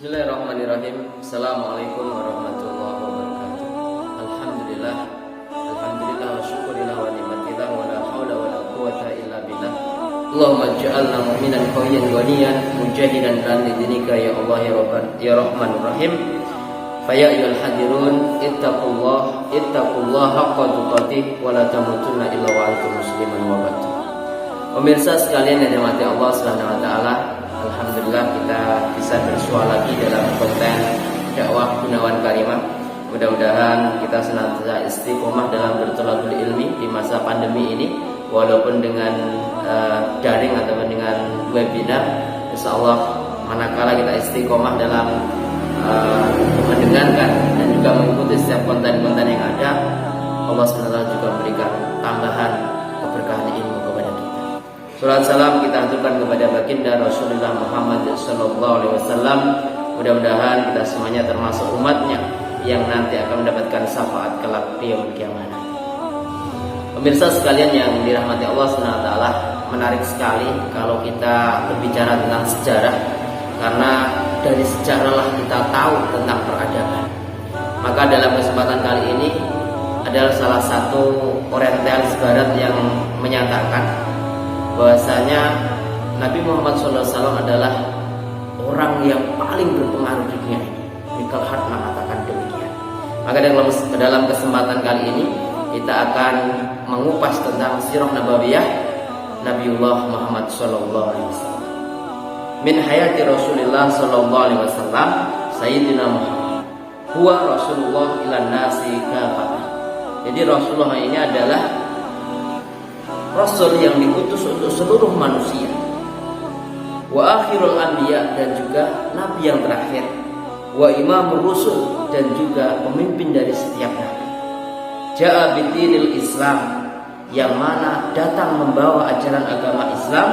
Bismillahirrahmanirrahim. Assalamualaikum warahmatullahi wabarakatuh. Alhamdulillah wa syukurillah wa ni'matillah wa la hawla wa la quwata illa billah. Allahumma ij'alna mu'minan qawiyyan ghaniyan mujahidan lan dinika ya Allah ya Rahmanur Rahim. Fa ya ayyuhal hadirun ittaqullah haqqa tuqatih wa la tamutunna illa wa antum muslimun wa ba'd. Pemirsa sekalian yang dirahmati Allah Subhanahu wa taala, alhamdulillah kita bisa bersua lagi dalam konten dakwah Gunawan Karimah. Mudah-mudahan kita senantiasa istiqomah dalam berthalabul ilmi di masa pandemi ini, walaupun dengan daring atau dengan webinar. Insyaallah manakala kita istiqomah dalam mendengarkan dan juga mengikuti setiap konten-konten yang ada, Allah SWT juga memberikan tambahan keberkahan ilmu kepada kita. Salat salam kita aturkan kepada baginda Rasulullah Muhammad sallallahu alaihi wasallam. Mudah-mudahan kita semuanya termasuk umatnya yang nanti akan mendapatkan syafaat kelak di yaumul kiamah. Pemirsa sekalian yang dirahmati Allah Subhanahu wa taala, menarik sekali kalau kita berbicara tentang sejarah, karena dari sejarahlah kita tahu tentang peradaban. Maka dalam kesempatan kali ini adalah salah satu orientalis barat yang menyatakan bahwasanya Nabi Muhammad SAW adalah orang yang paling berpengaruh di dunia ini. Michael Hart mengatakan demikian. Maka dalam kesempatan kali ini kita akan mengupas tentang sirah nabawiyah Nabiullah Muhammad SAW. Min hayati Rasulullah sallallahu alaihi wasallam Sayyidina Muhammad huwa Rasulullah ilan nasi kafah. Jadi Rasulullah ini adalah Rasul yang diutus untuk seluruh manusia, wa akhirul anbiya, dan juga nabi yang terakhir, wa imamur rusul, dan juga pemimpin dari setiap nabi. Ja'a bidinil Islam, yang mana datang membawa ajaran agama Islam,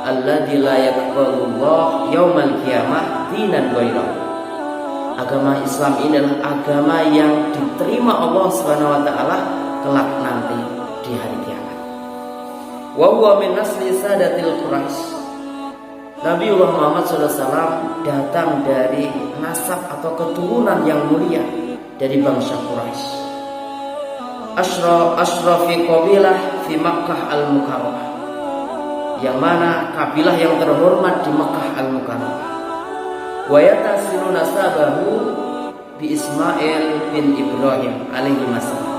alladzi la yaqbalullah yaumal qiyamah dinan ghairahu. Agama Islam ini adalah agama yang diterima Allah Subhanahu wa taala kelak nanti di hari kiamat. Wa huwa min nasli sadatil Quraisy. Nabiullah Muhammad SAW datang dari nasab atau keturunan yang mulia dari bangsa Quraisy. Asrafi qabilah fi Makkah al-Mukarramah, yang mana kabilah yang terhormat di Makkah al-Mukarramah. Wa yatasilu nasabahu bi Ismail bin Ibrahim alaihi wasallam,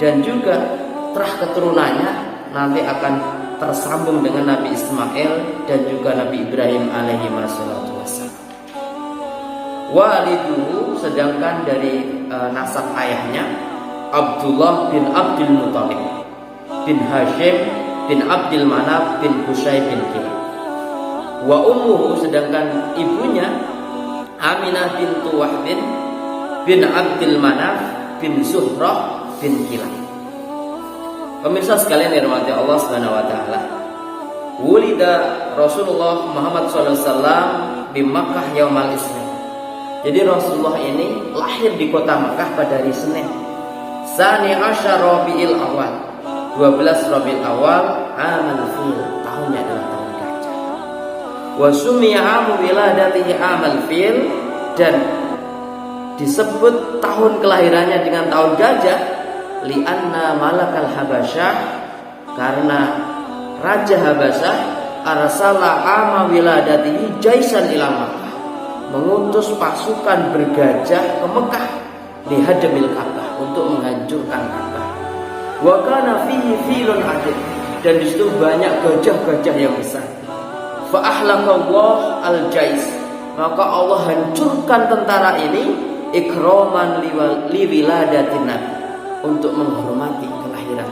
dan juga terah keturunannya nanti akan tersambung dengan Nabi Ismail dan juga Nabi Ibrahim alaihi wasallam. Waliduhu, sedangkan dari nasab ayahnya Abdullah bin Abdul Muthalib bin Hashim bin Abdul Manaf bin Qusay bin Kilab. Wa ummuhu, sedangkan ibunya Aminah bintu Wahb bin Abdul Manaf bin Zuhrah bin Kilab. Pemirsa sekalian yang dirahmati Allah Subhanahu wa taala, wulida Rasulullah Muhammad SAW di Makkah yaumal Isnin. Jadi Rasulullah ini lahir di kota Makkah pada hari Senin. Sani asyar Rabiul Awal, 12 Rabiul Awal, amal fil, tahunnya adalah tahun gajah. Wa sumiya amu wiladatihi amal fil, dan disebut tahun kelahirannya dengan tahun gajah li'anna malakal Habasyah, karena Raja Habasyah arsala ama wiladatihi jaisan ila Makkah, mengutus pasukan bergajah ke Mekah lihadamil Ka'bah, untuk menghancurkan Ka'bah. Wa kana fihi filun adid, dan disitu banyak gajah-gajah yang besar. Fa ahlaqallah al-jais, maka Allah hancurkan tentara ini ikraman li wiladatin nabi, untuk menghormati kelahiran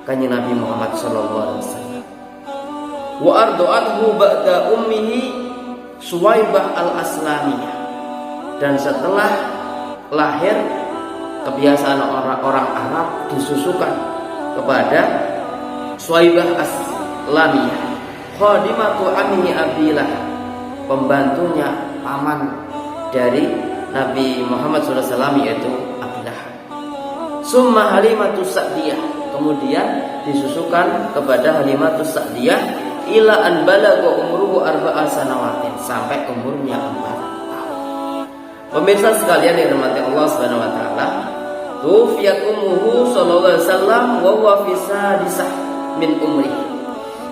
kanjeng Nabi Muhammad sallallahu alaihi wasallam. Wa ardu'athu ba'da ummihi Suwaibah al-Aslamiyah, dan setelah lahir kebiasaan orang Arab disusukan kepada Suwaibah Aslamiyah, khadimatu ammi Abilah, pembantunya paman dari Nabi Muhammad SAW, yaitu Abilah. Summa Halimatus Sa'diyah, kemudian disusukan kepada Halimatus Sa'diyah ila an balagha umruhu arba'a sanawatin, sampai umurnya 4 tahun. Pemirsa sekalian yang dirahmati Allah Subhanahu wa taala, tuwfiyat ummuhu sallallahu alaihi wasallam wa huwa fi sadisah min umri.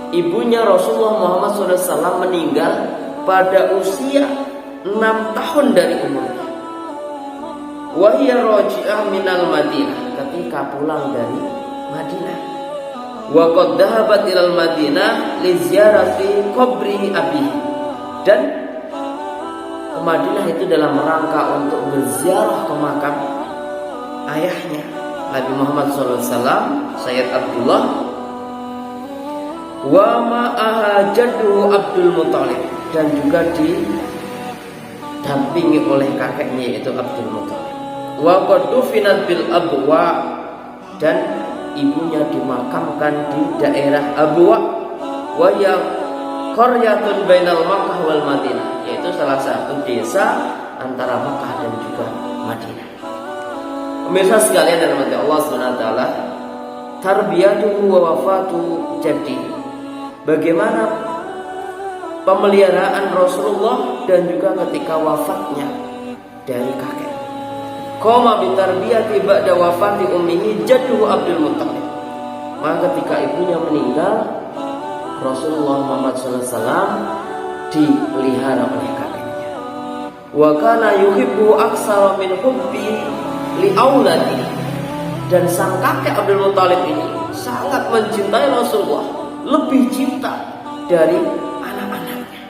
Ibunya Rasulullah Muhammad SAW meninggal pada usia 6 tahun dari umurnya. Wa hiya raji'ah minal Madinah, ketika pulang dari Madinah. Wa qad dhahabat ilal Madinah li ziyarati qabri abihi. Dan ke Madinah itu dalam rangka untuk berziarah ke makam ayahnya Nabi Muhammad SAW, Sayyid Abdullah, wa ma'aha jaddu Abdul Muthalib, dan juga didampingi oleh kakeknya yaitu Abdul Muthalib. Wa qad dufinat bil Abwa, dan ibunya dimakamkan di daerah Abwa, wa ya qaryatun bainal Makkah wal Madinah, yaitu salah satu desa antara Makkah dan juga Madinah. Pemirsa sekalian yang dirahmati Allah Subhanahu wa taala, tarbiyatuhu wa wafatu jadi, bagaimana pemeliharaan Rasulullah dan juga ketika wafatnya dari kakek. Qoma bi tarbiyati ba'da wafati ummihi jaddu Abdul Muthalib. Maka ketika ibunya meninggal, Rasulullah Muhammad SAW dipelihara oleh kakeknya. Wa kana yuhibbu aksara min hubbi li auladi, dan sang kakek Abdul Muthalib ini sangat mencintai Rasulullah, lebih cinta dari anak-anaknya.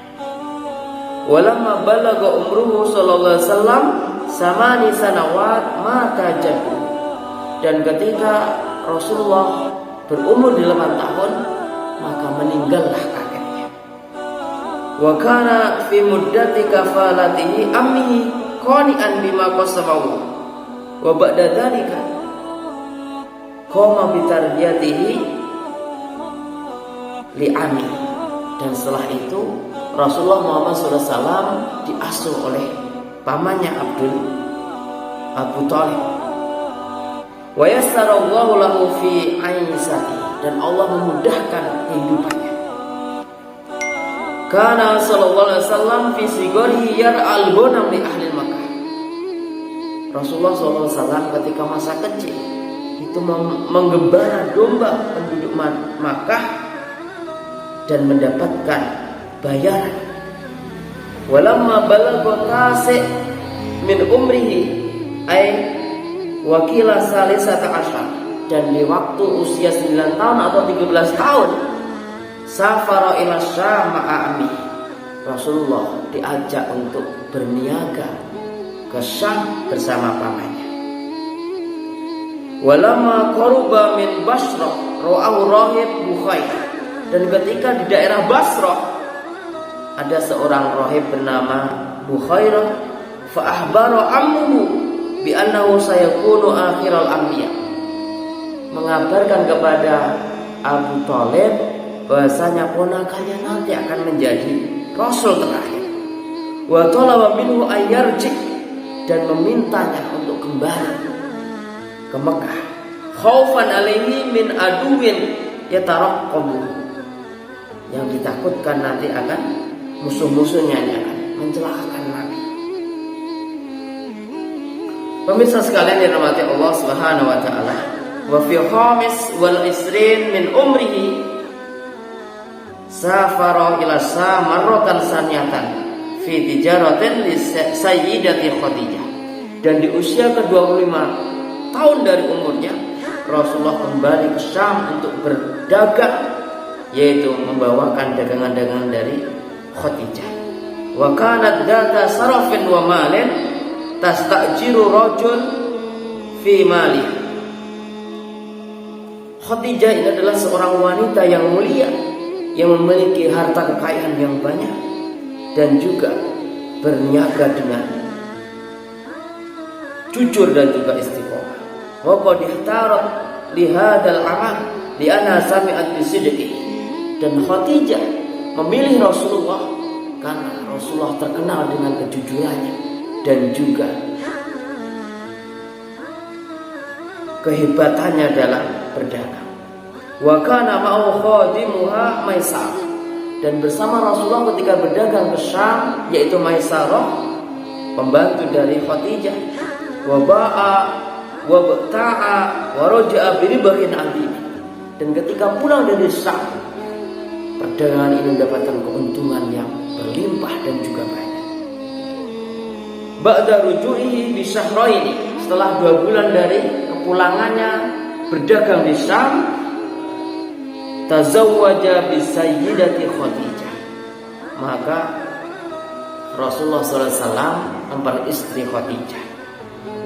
Walamma balagha umruhu sallallahu alaihi wasallam samani sanawat mata jaddu, dan ketika Rasulullah berumur 8 tahun maka meninggallah kakeknya. Wa kana fi muddati kafalatihi ammihi qani'an bima qasamahu wa ba'da dzalika qama bi tarbiyatihi li ammi, dan setelah itu Rasulullah Muhammad SAW diasuh oleh pamannya Abu Thalib. Wa yassarallahu lahu fi aisati, dan Allah memudahkan kehidupannya. Kana sallallahu alaihi wasallam fi sigarihi yar'al ghanam li ahli Makkah. Rasulullah SAW ketika masa kecil itu menggembala domba penduduk Makkah dan mendapatkan bayaran. Walamma balagha tasi' min umrihi ay wakila salisata asyar, dan di waktu usia 9 tahun atau 13 tahun safara ila Syam ma'a ammi, Rasulullah diajak untuk berniaga ke Syam bersama pamannya. Walamma qaruba min Basrah ra'ahu rahib Bukhair, dan ketika di daerah Basrah ada seorang rahib bernama Bukhairah, fa ahbara ammuhu bi annahu sayakunu akhiral anbiya, mengabarkan kepada Abu Thalib bahasanya ponakannya nanti akan menjadi rasul terakhir. Wa talaba minhu ayyarji, dan memintanya untuk kembali ke Mekah. Khaufan alaihi min aduwin yataraqqabu, yang ditakutkan nanti akan musuh-musuhnya yang akan mencelakakan Nabi. Pemirsa sekalian yang dirahmati Allah Subhanahu wa taala, wa fi khamis wal isrin min umrihi safara ila Syam marratan saniyatan fi tijaratin li sayyidati Khadijah, dan di usia ke-25 tahun dari umurnya Rasulullah kembali ke Syam untuk berdagang, yaitu membawakan dagangan-dagangan dari Khadijah. Wa kanat data sarafin wa malin tastajiru rajul fi mali. Khadijah ini adalah seorang wanita yang mulia yang memiliki harta kekayaan yang banyak dan juga berniaga dengan jujur dan juga istiqomah. Wa qad ihtarat li hadzal amal li anna sami'at bi sidqi, dan Khadijah memilih Rasulullah karena Rasulullah terkenal dengan kejujurannya dan juga kehebatannya dalam berdagang. Wa kana ma'u khadimuha Maisarah, dan bersama Rasulullah ketika berdagang ke Syam yaitu Maisarah, pembantu dari Khadijah. Wa ba'a wa bata'a wa raja'a bi ribahin azim. Dan ketika pulang dari Syam, perdagangan ini mendapatkan keuntungan yang berlimpah dan juga banyak. Ba'da ruju'ihi bi syahraini, setelah 2 bulan dari kepulangannya berdagang di Syam, tazawwaja bi sayyidati Khadijah, maka Rasulullah SAW memperistri Khadijah.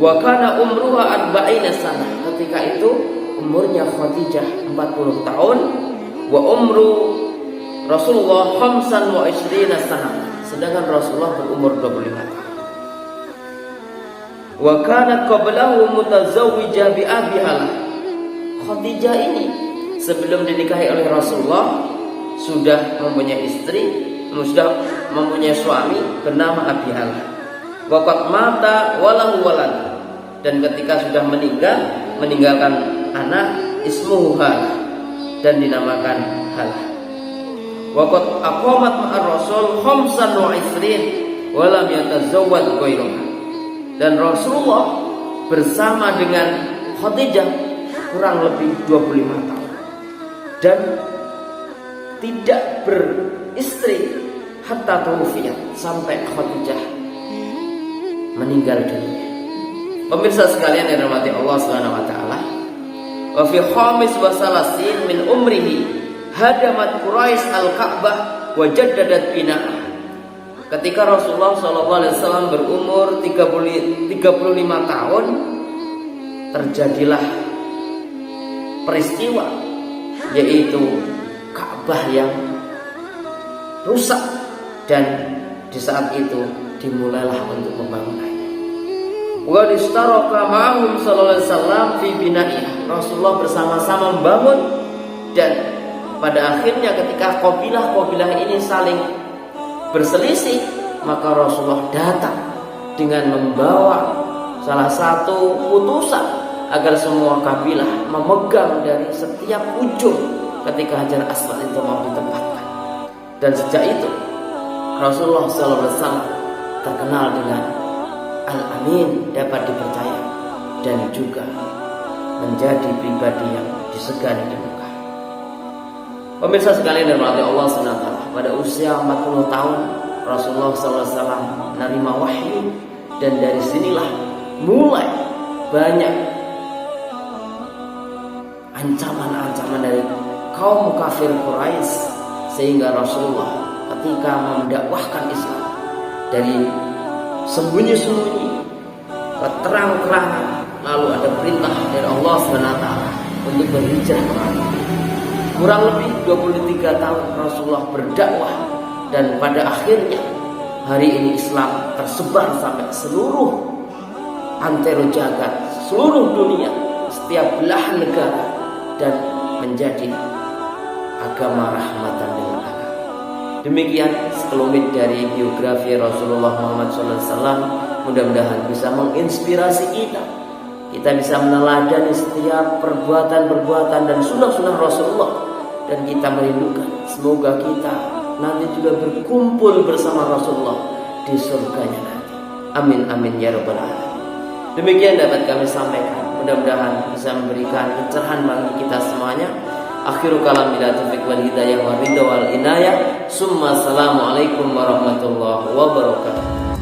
Wa kana umruha arba'ina sanah, ketika itu umurnya Khadijah 40 tahun. Wa umru Rasulullah 25 sanah, sedangkan Rasulullah berumur 25 tahun. Wa kana qablahu mutazawwijah bi Abi Halah. Khadijah ini sebelum dinikahi oleh Rasulullah sudah mempunyai istri, sudah mempunyai suami bernama Abi Halah. Waqad mata walahu walad, dan ketika sudah meninggalkan anak, ismuhu Halah, dan dinamakan Halah. Waqad aqamat ma'ar Rasul 25 wa lam yatazawwaj ghairuha, dan Rasulullah bersama dengan Khadijah kurang lebih 25 tahun dan tidak beristri hatta tawfiyat, sampai Khadijah meninggal dunia. Pemirsa sekalian yang dirahmati Allah Subhanahu wa taala, wa fi khamis wa salasin min umrihi hadamat Quraisy al-Ka'bah wa jaddadat bina'ah. Ketika Rasulullah SAW berumur 35 tahun, terjadilah peristiwa, yaitu Ka'bah yang rusak, dan di saat itu dimulailah untuk pembangunannya. Wa istaraka ma'ahum sallallahu alaihi wasallam fi bina'iha. Rasulullah bersama-sama membangun, dan pada akhirnya ketika kabilah-kabilah ini saling berselisih, maka Rasulullah datang dengan membawa salah satu putusan agar semua kabilah memegang dari setiap ujung ketika Hajar Aswad itu mau ditempatkan. Dan sejak itu Rasulullah SAW terkenal dengan Al-Amin, dapat dipercaya, dan juga menjadi pribadi yang disegani di Mekah. Pemirsa sekalian yang dirahmati Allah SWT, pada usia 40 tahun Rasulullah SAW menerima wahyu, dan dari sinilah mulai banyak ancaman-ancaman dari kaum kafir Quraisy, sehingga Rasulullah ketika mendakwahkan Islam dari sembunyi-sembunyi ke terang-terangan, lalu ada perintah dari Allah SWT untuk berhijrah ke Madinah. Kurang lebih 23 tahun Rasulullah berdakwah, dan pada akhirnya hari ini Islam tersebar sampai seluruh antero jagat, seluruh dunia, setiap belahan negara, dan menjadi agama rahmatan lil alamin. Demikian sekelumit dari biografi Rasulullah Muhammad SAW. Mudah-mudahan bisa menginspirasi kita. Kita bisa meneladani setiap perbuatan-perbuatan dan sunnah-sunnah Rasulullah, dan kita merindukan semoga kita nanti juga berkumpul bersama Rasulullah di surganya nanti. Amin amin ya rabbal alamin. Demikian dapat kami sampaikan. Mudah-mudahan bisa memberikan pencerahan bagi kita semuanya. Akhiru kalam bila taufiq wal hidayah wa ridha wal inayah. Summa assalamualaikum warahmatullahi wabarakatuh.